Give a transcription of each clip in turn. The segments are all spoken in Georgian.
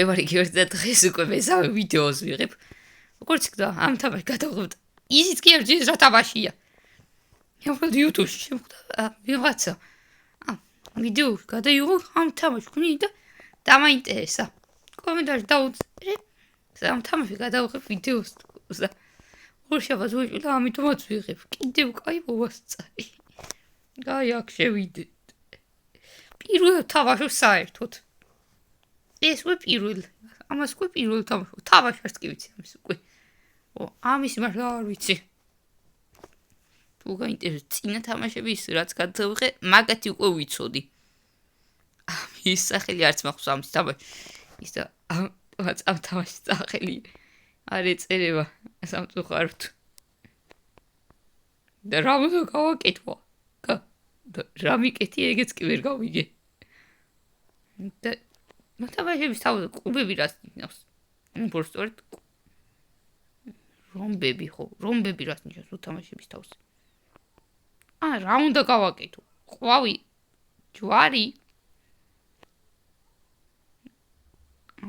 ებარი გიორდა დღეს უკვე მესამე ვიდეოს ვიღებ. როგორც გდა ამ თამაში გადავღებთ. ისიც კი არ ძის რა თამაშია. უბრალოდ YouTube-ში შემოხდა ვიღაცა. ვიდეო გადაიღო ამ თამაშს ვქნი და დამაინტერესა. კომენტარში დაუწერე. ამ თამაში გადავღებ ვიდეოს და ორშაბათს ვეჭვი და ამიტომაც ვიღებ. კიდევ კაი მოვასწარი. აი აქ შევიდეთ. პირველ თამაშს საერთოდ. ეს უკვე პირველ. ამას უკვე პირველ თამაშს კი ვიცი ამის უკვე. ამის მართლა არ ვიცი. თუ გაინტერესებს წინა თამაშების რაც გადავიღე, მაგათი უკვე ვიცოდი. ამის სახელი არც მახსოვს ამის თამაში. ის და ამ თამაშის სახელი არ ეწერება სამწუხაროდ. და რა უნდა გავაკეთო? რა მიკეთი ეგეც კი ვერ გავიგე. და თამაშების თავზე კუბები რას ნიშნავს? უბრალოდ რომბები ხო? რომბები რას ნიშნავს თამაშების თავზე? რა უნდა გავაკეთო? ყვავი, ჯვარი.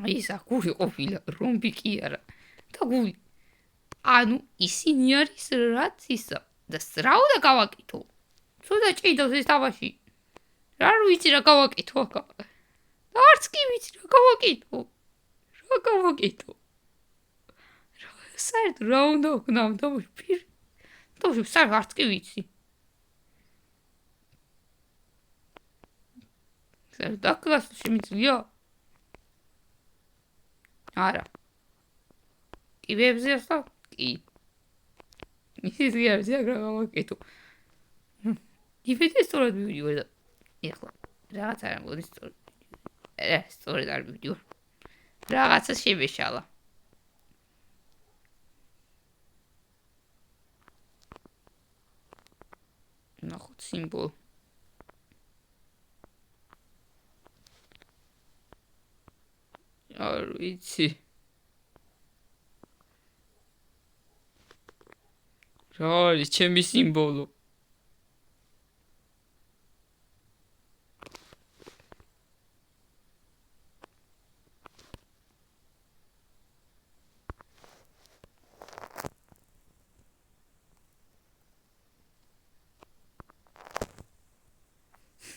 ის აგური ყოფილა, რომბი კი არა. და გული. ანუ ისინი არის რაც ისა და რა უნდა გავაკეთო? სულ დაჭიდავს ეს თამაში. რა ვიცი რა გავაკეთო აქ. და არც კი ვიცი რა გავაკეთო. რა გავაკეთო? საერთოდ რა უნდა ვქნა ამ თამაში? თამაში საერთოდ არც კი ვიცი. საერთოდ დაკლასო შემიძლია? არა. კიბებზე ახლა? კი. ისიც კი არის რა გავაკეთო. იფეთე სწორად მივიდივარ და ეხლა რაღაც არ მგონი სწორად. სწორად არ მივიდივარ. რაღაცა შემეშალა. ნახოთ სიმბოლო. არ ვიცი. რა არის ჩემი სიმბოლო?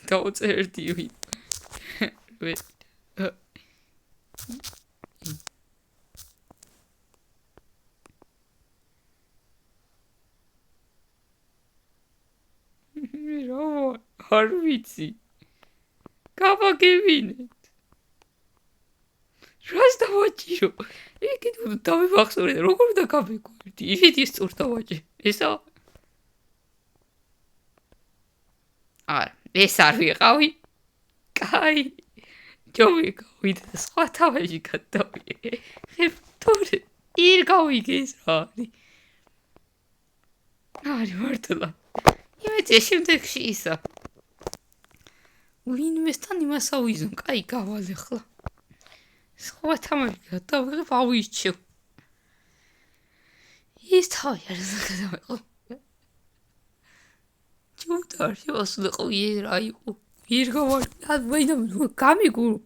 დაუწერდი ვინ. არ ვიცი. გავაგებინეთ. რას დავაჭირო? ეგეთ უნდა დავიმახსოვრე და როგორ უნდა გავიკვირდი? ისეთი სწორ დავაჭი. ესა? არა, ეს არ ვიყავი. კაი. ჯობი გავიდე და სხვა თამაში გადავიდე. ხებთორე ირ გავიგე ეს რა არის. არის მართლა. იმეცი შემდეგში ისა. ვინმესთან იმას ავიზონ, კაი გავალ ახლა. სხვა თამაში გადავიღებ ავირჩევ. ის თავი არ გადავიყო. ჯობდა არ შევასრულიყო ის რა იყო. ირ გავალ. ვაიდამ გამიგურო.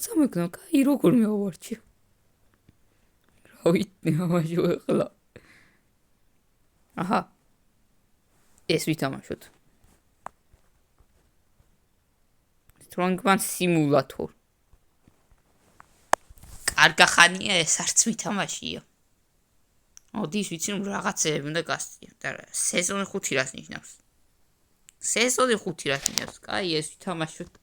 სამეკნა კაი როგორ მევარჩევ. რა ვიცი ამაში ახლა. აჰა. ეს ვითამაშოთ. Strongman Simulator. კარგა ხანია ეს არც ვითამაშია. ოდის ვიცი რომ რაღაცები უნდა გასწია. და სეზონი 5 რას ნიშნავს? სეზონი 5 რას ნიშნავს? კაი ეს ვითამაშოთ.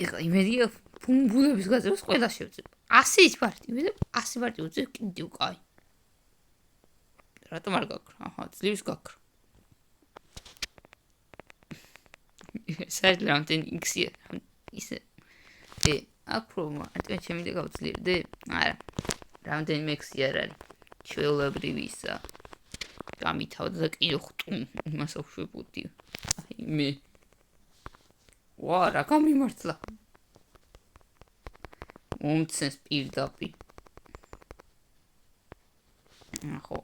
ეხლა იმედია ბუმბულების გაზრდას ყველა შევწებ. 100 პარტი, მე 100 პარტი უწევ კიდევ კაი. რატომ არ გაქრო? აჰა, ძლივს გაქრო. საერთოდ რამდენი X-ია? ისე აკრომა, ატყვია ჩემი და გავძლიერდე? არა. რამდენი X-ი არ არის. ჩვეულებრივი ისა. გამითავდა და კიდე ხტუმ იმას აუშვებოდი. აი მე. ვა, რა გამიმართლა. მომცეს პირდაპირ. ხო.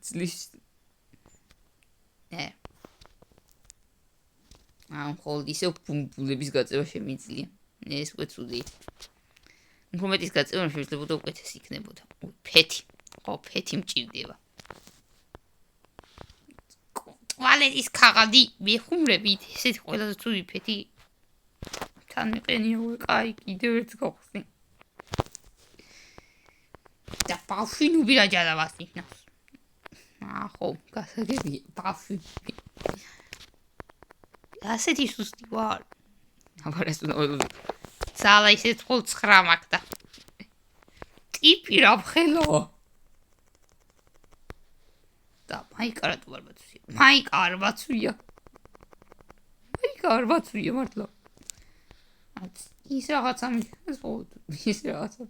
ძლის მხოლოდ ისევ ბუმბულების გაწევა შემიძლია. ეს უკვე ცუდი. უფრო მეტის გაწევა შეიძლება უკეთესი იქნებოდა. ფეთი. ხო, ფეთი მჭირდება. ტუალეტის ქაღალდი მეხუმრებით, ესეთი ყველაზე ცუდი ფეთი. თან მეყენია უკვე კაი, კიდევ ერთ გავხსნი. და ბავშვი რა ჯალავას ნიშნავს. ხო, გასაგებია, ბავშვი. ასეთი სუსტი ვარ. აბარეს უნდა ზალა ისეთ ხოლ 9 მაგდა. ტიპი რა მხელო. და მაიკარა თუ არ ბაცვია. მაიკა არ ბაცვია. მაიკა არ ბაცვია მართლა. ის რაღაცა მის ხო ის რაღაცა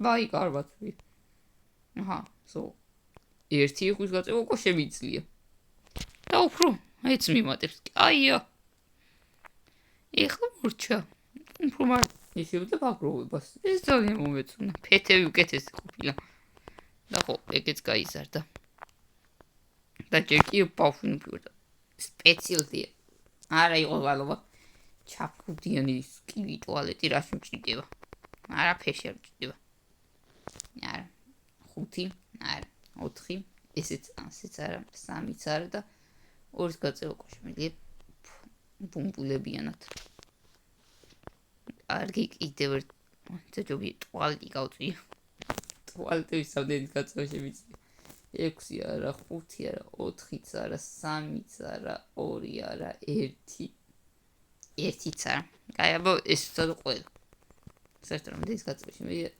მაიკა არ ბაცვია. აჰა, სო. ერთი ხვის გაწევა უკვე შემიძლია. და უფრო ეც მიმატებს. აია. ეხლა მორჩა. უფრო მარტ ისევ აგროვებას. ეს ძალიან მომეწონა. ფეთები უკეთესი ყოფილა. და ხო, ეგეც გაიზარდა. და ჯერ კი ბავშვი მივიდა. სპეციალია. არა იყო ვალობა. ჩაფხუდიანი სკივი ტუალეტი რა შემჭირდება. არა ფეში არ მჭირდება. არა. 5, არა. 4, ესეც არა, 3-ც არა და 2-ის გაწევა შემიძლია ბუმბულებიანად. კარგი კიდევ ერთ ძოჯობი ტუალეტი გავწვია. ტუალეტების რამდენი გაწევა შემიძლია? 6 არა, 5 არა, 4-ც არა, 3-ც არა, 2 არა, 1. 1-ც არა. კაი, აბა ეს უცადო ყველა. საერთოდ რამდენის გაწევა შემიძლია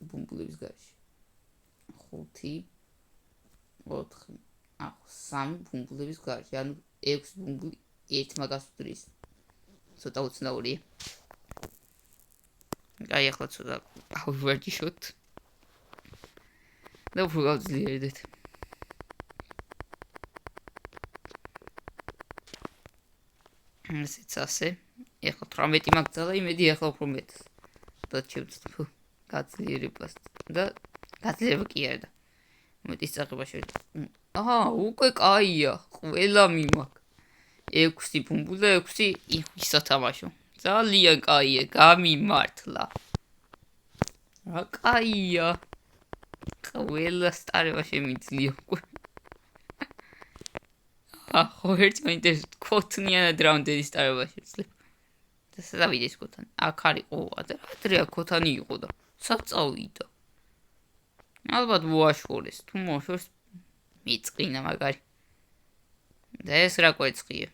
ბუმბულების გარშე? 5 4 3 ბუმბულების გარშე, ანუ 6 ბუმბული ერთ მაგას უდრის. ცოტა უცნაურია. აი ახლა ცოტა ავივარჯიშოთ. და უფრო გავძლიერდეთ. ესეც ასე. ახლა 18 მაგძალა, იმედი ახლა უფრო მეტს. და შევძლებ გაძლიერებას და გაძლიერება კი არა და მეტის წაღება შეიძლება. აჰა, უკვე კაია, ყველა მიმაქ. 6 ბუმბული და 6 იხვის სათამაშო. ძალიან კაია, გამიმართლა. რა კაია. ყველა სტარება შემიძლია უკვე. ხო, ერთი მაინტერესებს ქოთნიანად რამდენი სტარება შეიძლება. და სადავიდა ეს ქოთანი? აქ არ იყო, ადრე ქოთანი იყო და სად წავიდა? ალბათ მოაშორეს, თუ მოაშორეს მიწყინა მაგარი. და ეს რა კვერცხია?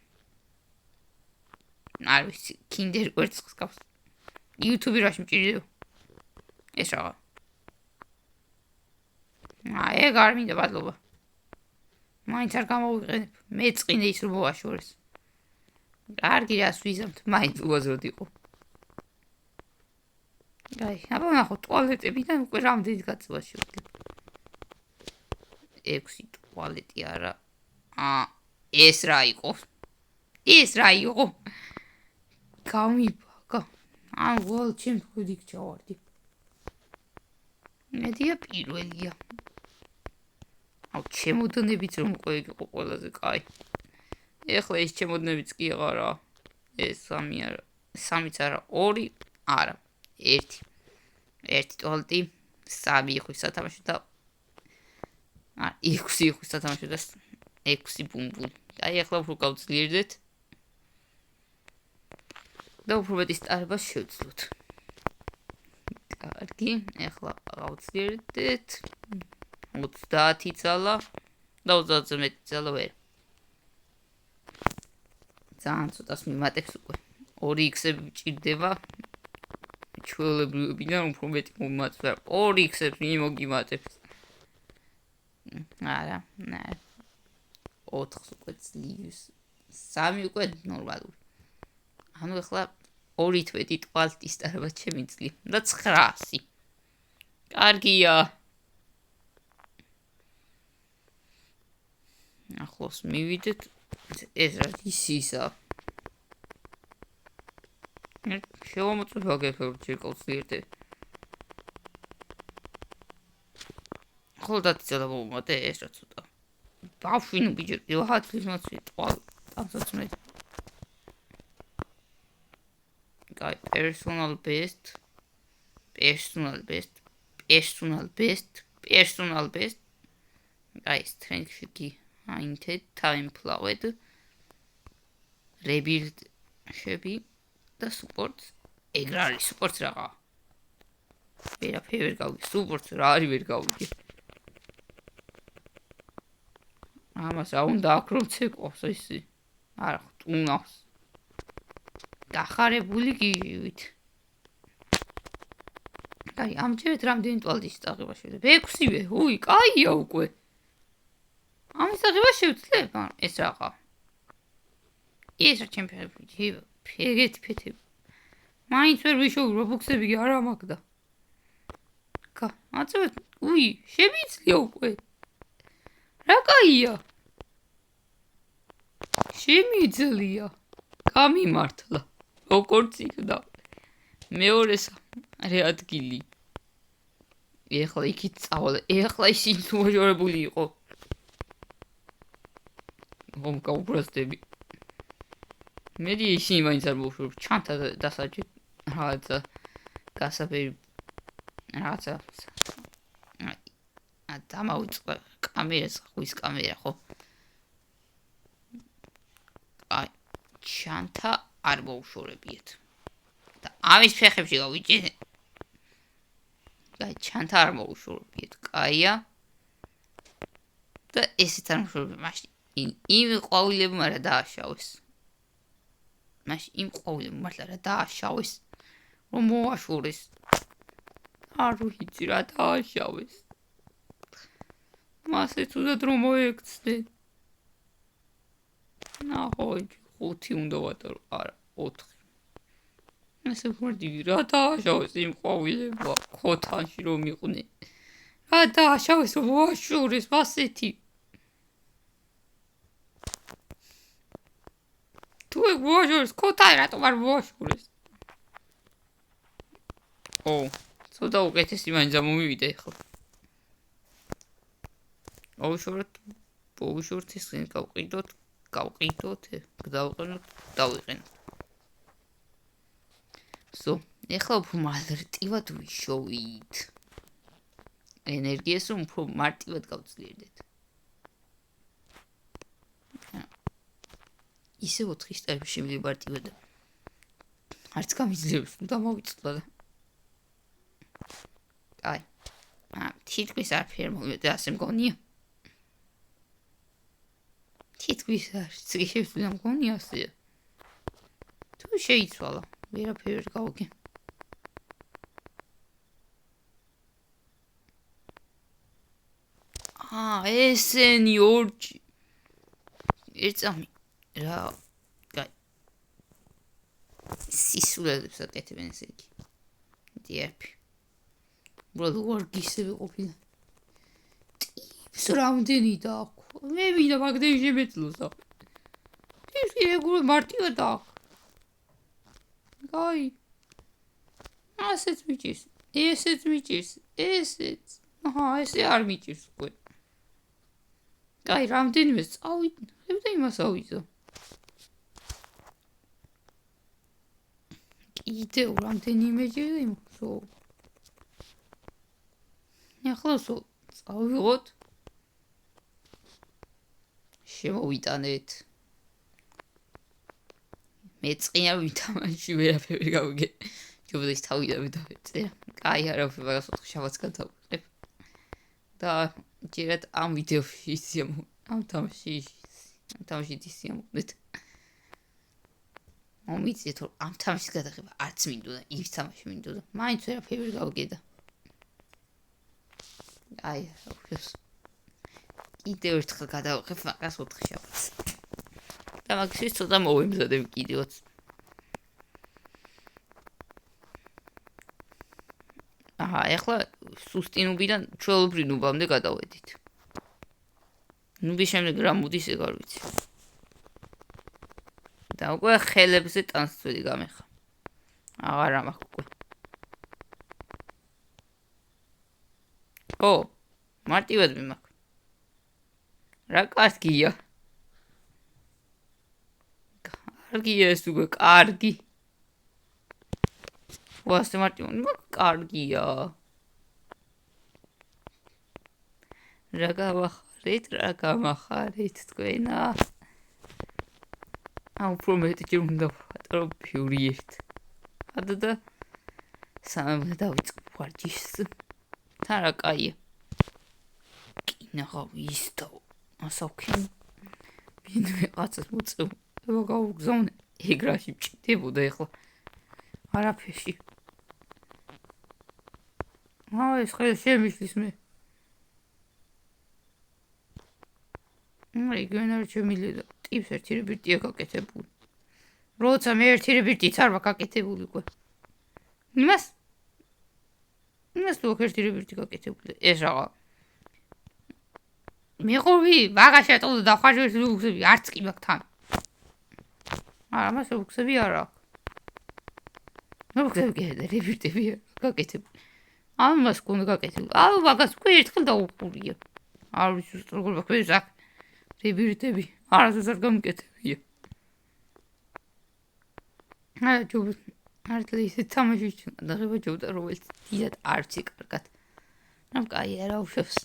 არ ვიცი, კინდერ კვერცხს გავს. YouTube-ი რა შემჭირდება? ეს რა? ეგ არ მინდა მადლობა. მაინც არ გამოვიყენებ. მეწყინე ის რომ მოაშორეს. კარგი რას ვიზამთ, მაინც უაზროდ იყო. აი, აბა ნახოთ ტუალეტებიდან უკვე რამდენი გაწევა შევძლებ. 6 ტუალეტი არა. ეს რა იყო? ეს რა იყო? გამიბაგა. ვალ ჩემ ხუდიქ ჩავარდი. მედია პირველია. ჩემოდნებიც რომ უკვე იყო ყველაზე კაი. ეხლა ეს ჩემოდნებიც კი აღარა. ეს 3 არა, 3-ც არა, 2 არა. 1 ტუალეტი, 3 იხვის სათამაშო და 6 იხვის სათამაშო და 6 ბუმბული. აი ახლა უფრო გავძლიერდეთ. და უფრო მეტი სტარებას შევძლოთ. კარგი, ახლა გავძლიერდეთ. 30 ძალა და 30-ზე მეტი ძალა ვერ. ძალიან ცოტას მიმატებს უკვე. 2x-ები მჭირდება. ჩვეულებრივებიდან უფრო მეტი მომაწვდა. 2x-ებს მიმოგიმატებს. არა. 4-ს უკვე ძლივს. 3 უკვე ნორმალური. ანუ ახლა 2-ით მეტი ტუალეტის სტარება შემიძლია და 900. კარგია. ახლოს მივიდეთ. ეს რა ისისა. შევამოწმებ აგერხებ ჯერ გავძლიერდე. ხოლმე დაწევა მომატე ეს რა ცოტა. ბავშვი ბიჭი, ვაჰაც მოცი ტყვა. ამსაც მე. კაი, personal best. აი, strength-ში გაინთეთ, time plowed, rebuild-შები და support. ეგ რა არის support რაღა? ვერაფერი ვერ გავიგე, support რა არის ვერ გავიგე. ამას რა უნდა აკროც ეყოს ისი? არა, ტუნავს. დახარებული გივით. აი, ამჯერად რამდენი ტვალდის წაღება შეიძლება? 6-ვე, უი, კაია უკვე. ამის წაღება შევძლებ, ეს რაღა. ეს რა ჩემპიონი, ფეგეთ ფეთები. მაინც ვერ ვიშოვი რობოქსები არა მაგდა. აწევეთ, უი, შემიძლია უკვე. რა კაია? შემიძლია. გამიმართლა. როგორც იქნა. მეორეს რე ადგილი. ეხლა იქით წავალე. ეხლა ისინი მოჟორებული იყო. გაუბრაზდები. მედი ისინი მაინც არ მოვშორებ. ჩანთა დასაჯე. რაღაცა გასაბერი რაღაცა დამავიწყე კამერას, ხვის კამერა ხო? აი, ჩანთა არ მოვშორებიეთ. და ამის ფეხებში გავიჭირე. აი, ჩანთა არ მოვშორებიეთ. კაია. და ესეც არ მოვშორებიეთ. მაშინ იმ ყვავილებმა რა დააშავეს. იმ ყვავილებმა მართლა რა დააშავეს. რომ მოაშორეს. არ ვიცი რა დააშავეს. მასე თუდად რომ მოექცნენ. ნახოი, 5 უნდა ვატარო, არა, 4. ესე ვარდი რა დააშავეს იმ ყვავილებმა, ქოთანში რომ იყვნენ. რა დააშავეს რომ მოაშორეს მასეთი. თუ ეგ მოაშორეს, ქოთანი რატომ არ მოაშორეს? ო, ცოტა უკეთესი მაინც ამომივიდა ახლა.ოვიშორეთ ის ხინ გავყიდოთ, დავიყენოთ. So, ეხლა უფრო მარტივად ვიშოვით. ენერგიას რომ უფრო მარტივად გავძლიერდეთ. ისე 4 სტარში მივიბარტივდა. არც გამიძლიებს დამოვიწყდა და. აი. თითქმის არაფერი მომივიდა ასე მგონია. თითქმის არც შეიძლება მგონია ასე. თუ შეიცვალა, ვერაფერი ვერ გავიგე. ესენი ორჯი. ერთამი რა, კაი. სისულელებს აკეთებენ ესე იგი. დიაფი. ბრალო ვარგისები ყოფილა. ტიპს რამდენი დააქვს. მე მინდა მაგდენი შემეძლოსა. ტიპს ეგრე მარტივად დააქვს. კაი. ასეც მიჭირს. ესეც მიჭირს. ესეც. ესე არ მიჭირს უკვე. კაი, რამდენიმე წავიდე და იმას ავიზო. კიდევ რამდენიმე ჯერ იმსო. ახლოსო წავიღოთ. შემოვიტანეთ. მე წინა ვითამაში ვერაფერი გავიგე. ჯობდეს თავიდანვე დავეწერა. კაი, არა ვფიქრე მაგას 4 შაბათს გადავყრებ. და ჯერად ამ ვიდეოში ისიამო. ამ თამაში ისიამოდეთ. მომიწიეთ რომ ამ თამაშის გადაღება არც მინდოდა, ის თამაში მინდოდა. მაინც ვერაფერი ვერ გავიგე. აი, კიდევ ერთხელ გადავყრებ მაგას 4 შაბათს. და მაგის ცოტა მოვემზადებ კიდევაც. ეხლა სუსტი ნუბიდან ჩვეულებრივ ნუბამდე გადავედით. ნუბის შემდეგ რა მოდის ეგ არ ვიცი. და უკვე ხელებზე ტანსწველი გამეხა. აღარ ამაქვს უკვე. ო, მარტივად მიმაქვს. რა კარგია. კარგია ეს უკვე, კარგი. თუ ასე მარტივი კარგია. რა გამახარეთ თქვენა? უფრო მეტი უნდა ვატარო ფიური ერთ. და სანამ დავიწყო ვარჯიშს. თან რა კაია. კინაღა ვისდო. ასაუქი. ვინმეყაცას მოწევ. გავუგზავნე. ეგრაში მჭდებოდა ეხლა. არაფერში. ეს ხელ შემიშლის მე. რეგიონალ შემილიდა. ტიპს ერთი რებირტია გაკეთებული. როცა მე ერთი რებირტიც არ ვაკაკეთებული უკვე. იმას თუ ერთი რებირტი გაკეთებული. ეს რაღა. მიყოვი, ვაღაშატო და ხარჯებს ლუქსები არც კი მაქვს თან. არა, მას ლუქსები არ აქვს. ლუქსები რებირტები გაკეთებული. ამას კონდა გაკეთებული. მაგას უკვე ერთხელ დაუყურია. არ ვიცი როგორ ვაკეთებ აქ. რებირტები არასდროს არ გამკეთებია. ჯობ არტლი ისე თამაში დაღება ჯობდა რომელიც დიდად არცი კარგად. რა კაი არა უშავს.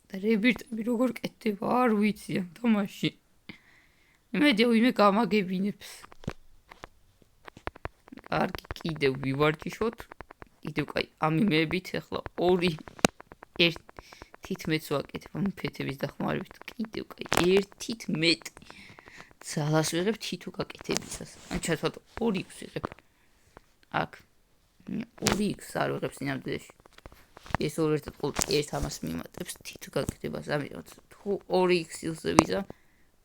და რებირტები როგორ კეთდება არ ვიცი ამ თამაში. იმედია ვინმე გამაგებინებს. კარგი კიდევ ვივარჯიშოთ. კიდევ კაი ამ იმებით ახლა 2 1 ვაკეთებ ამ ფეთების დახმარებით. კიდევ კაი 1 ძალას ვიღებ თითო გაკეთებისას. ჩათვალ 2x ვიღებ. აქ 2x არ ვიღებ სინამდვილეში. ეს ორ ერთად ყოველ ერთ ამას მიმატებს თითო გაკეთებას. ამიტომ თუ 2x-ს ვიზამ,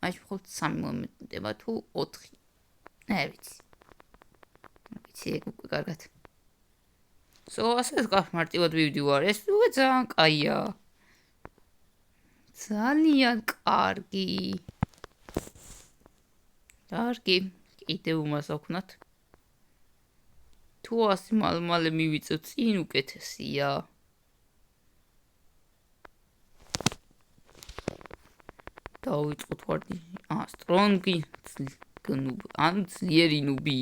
მაშინ მხოლოდ 3 მომენტება თუ 4. ვიცი. ვიცი ეგ უკვე კარგად. ასე მარტივად ვივდივარ. ეს უკვე ძალიან კაია. ძალიან კარგი. კარგი, კიდევ უმას აქვთ. თუ ასე მალე მივიწევ წინ უკეთესია. დავიწყოთ ვარჯიში. სტრონგი ნუბი, ან ძლიერი ნუბი.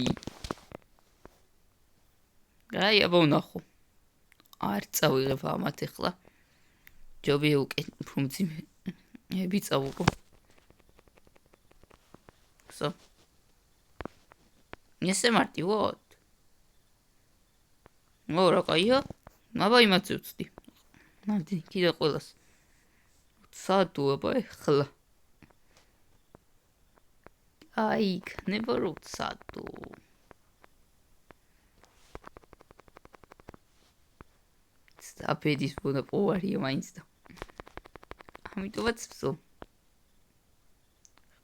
აი, აბა ვნახო. არ წავიღებ ამათ ახლა. ჯობია უკვე ფუნქციმე. ვიწავო. So. ესე მარტივად. რა კაია? აბა იმაც ვწდი. ნადი, კიდე ყველას. სადო აბა ახლა. აი, იქნება რომ სადო. აბედის ბუნა პოვარია მაინც და. ამიტომაც ვსო.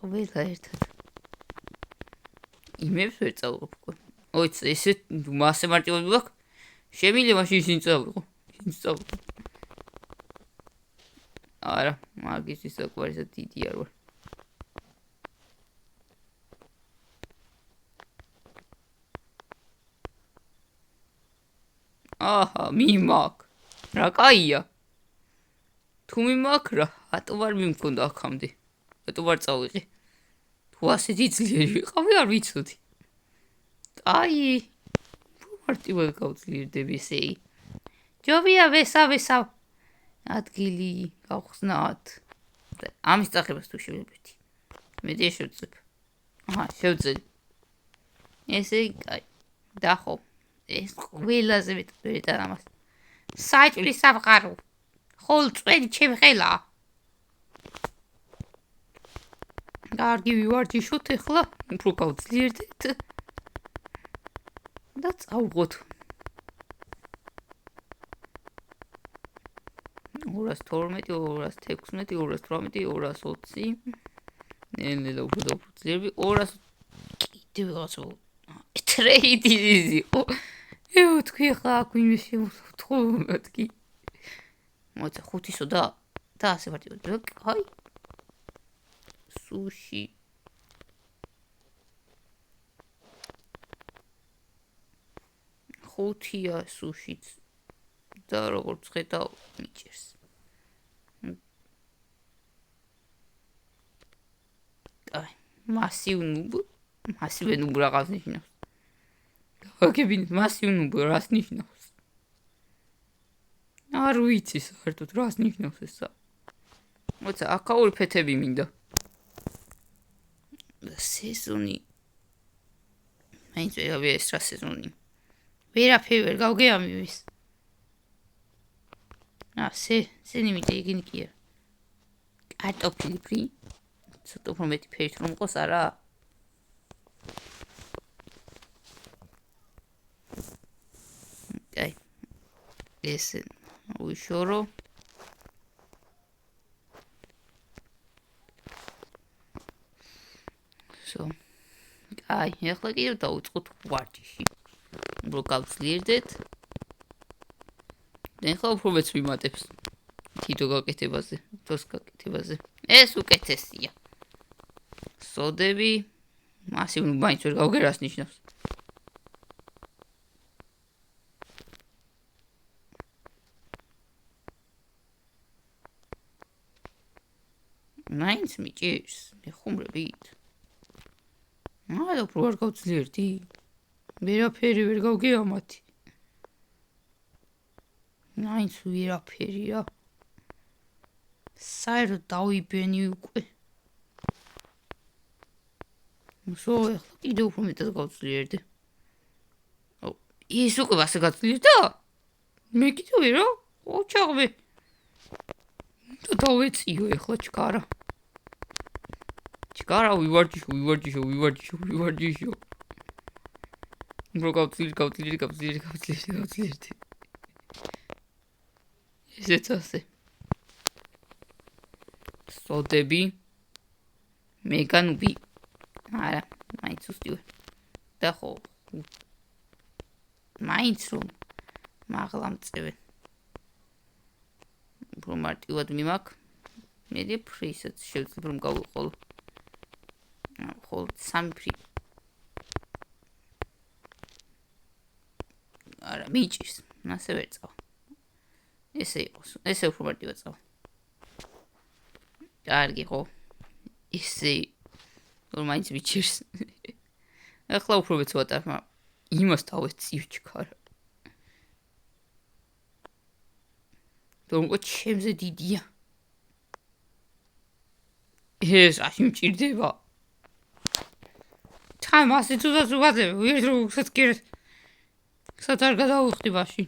ყველა ერთად. იმებს ვერ წავიღებ უკვე. ოიც ესე მასე მარტივად ვიყავ. შემიძლია მაშინ ისინი წავიღო. ისინი წავიღო. არა, მაგისთვის საკმარისად დიდი არ ვარ. აჰა, მიმაქ. რა კაია. თუ მიმაქ რა, ატო ვარ მიმქონდა აქამდე. ატო ვარ წავიღე. თუ ასეთი ძლიერი ვიყავი არ ვიცოდი. აი, მარტივად გავძლიერდები ესე. ჯობია ვესავ. ადგილი გავხსნათ. ამის წახებას თუ შევებერთი. მეტი შევძლებ. შევძლებ. ესე კაი. დახო. ეს ყველაზე მეტად ამას. საჭვლის სამყარო. ხოლ წვენი ჩემი ხელა. კარგი ვივარჯიშოთ ახლა. უფრო გავძლიერდეთ. და წავღოთ. 212, 216, 218, 220. ნელ-ნელა უფრო ძლიერები. 200 კიდევ რაღაცა. ტრეიდი იყო. თქვი ხა აქ ვინმე შევთხოვდი. მოიცა 5-ისო და ასე მარტივად. აი. სუში. ხუთია სუშიც. და როგორც ხედავ მიჭერს. აი, მასივე ნუბ რაღაც ნიშნავს. აგებინეთ მასივნუბო რას ნიშნავს? არ ვიცი საერთოდ რას ნიშნავს ესა. მოცა აკაური ფეთები მინდა. სეზონი. მაინც ვეღარ ეს რა სეზონი. ვერაფერი ვერ გავგეამივის. სენიმიტე იგინი კია. კარტოფილი ფრი. ცოტა უფრო მეტი ფერით რომ იყოს არა. აი. ეს ვიშორო. აი, ახლა კიდევ დავიწყოთ ვარჯიში. უფრო გავძლიერდეთ. ახლა უფრო მეც ვიმატებს. თითო გაკეთებაზე, თოს გაკეთებაზე. ეს უკეთესია. სოდები, მასივნუ მაინც ვერ გავგე რას ნიშნავს. მაინც მიჭირს, მეხუმრებით. უფრო არ გავძლიერდი. ვერაფერი ვერ გავგე ამათი. მაინც ვერაფერია. საერთოდ დავიბენი უკვე. ახლა კიდევ უფრო მეტად გავძლიერდი. ის უკვე ასე გავძლიერდა? მე კიდევ ვერო? ოჩაღმე. და დავეციო ახლა ჩქარა. ჩქარა ვივარჯიშო. უფრო გავძლიერდი. ესეც ასე. სოდები. მეგანუბი. არა, მაინც უსტივე. და ხო. მაინც რომ მაღლა მწევენ. უფრო მარტივად მიმაქ. მე ფრისაც შევძლებ რომ გავიყოლო. ხოლ 3 ფრი. არა, მიჭირს. ასე ვერ წავა. ესე იყოს. ესე უფრო მარტივად წავა. კარგი ხო. ესე რომ მაინც მიჭირს. ახლა უფრო მეც ვატარ, მაგრამ იმას დავეციო ჩქარა. თუმცა ჩემზე დიდია. ეს ასე მჭირდება. თან მასე თუძაზე ვერ როგორცაც კიდე საერთოდ არ გადავიხდი მაშინ.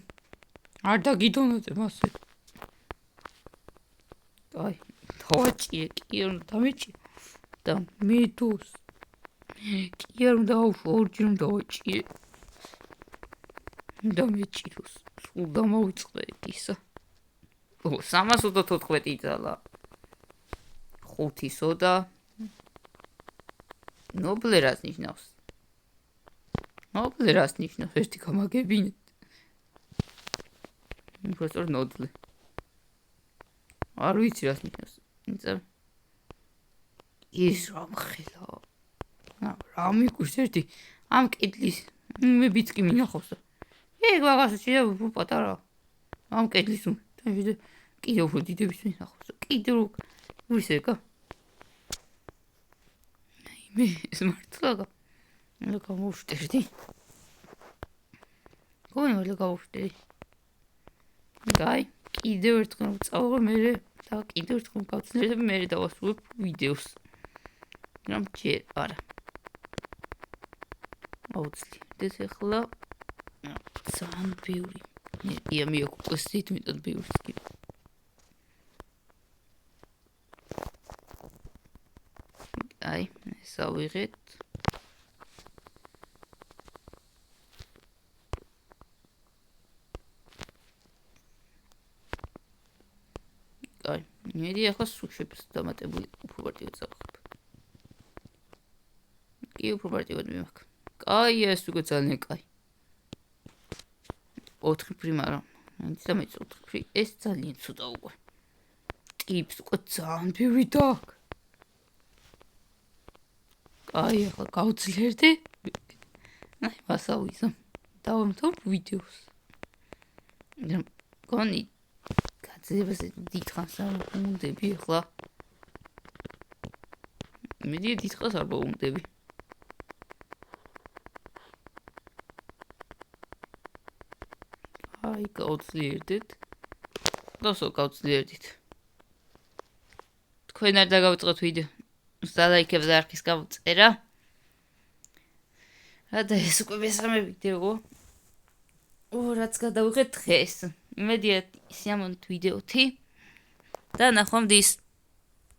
არ დაგიდონოდი მასე. აი, დავაჭირე, კი არ დამეჭირე. და მედოს. კი არ დავუშვო, ორჯერ დავაჭირე. და მეჭიროს. სულ დამოვიწყდა ისა. 314 იწალა. 5 სოდა. ნობლე რას ნიშნავს? ერთი გამაგებინეთ. უბრალოდ ნობლე. არ ვიცი რას ნიშნავს. ის რა მხელა. რა მიკურს ერთი ამ კედლის მე ბიცკი მინახავსა. ეგ ვაღასა შეიძლება პატარა. ამ კედლის კიდევ უფრო დიდების მინახავსა. კიდევ ვისეკა. მე სმარტლაგა. მე გამოვშტერდი. გონი გავშტერდი. დაი, კიდევ ერთხელ წავალ მე და კიდევ ერთხელ გავცნერ და მე დავასრულებ ვიდეოს. რომ ჯერ არა. აუცილებლად ეს ახლა ძალიან ბევრი. მე მიოკვეს თვითონ ბევრს კი. აი, ეს ავიღეთ. აი, მე ახლა სუშებს დამატებული უფრო პარტივად წავხებ. კი უფრო პარტივად მიმაქ. კაი, ეს უკვე ძალიან კაი. 4 ფრი, მაგრამ და მე 4 ფრი, ეს ძალიან ცუდა უკვე. ტიპს უკვე ძალიან ბევრი დააქვს. აი, ახლა გავძლიერდი. აი, მასავიზო. დავამთავრებ ვიდეოს. გონი გაძლებაზე დიდხანს არ უნდები ახლა. მე დიდხანს არ ბაუნდები. აი, გავძლიერდეთ. დოსო გავძლიერდით. თქვენ არ დაგავიწყოთ ვიდეო. დალაიქებს და არქის გამოწერა. და ეს უკვე მესამე ვიდეო. რაც გადავიღეთ დღეს. იმედია სიამოვნებით ვიდეოთი. და ნახვამდის.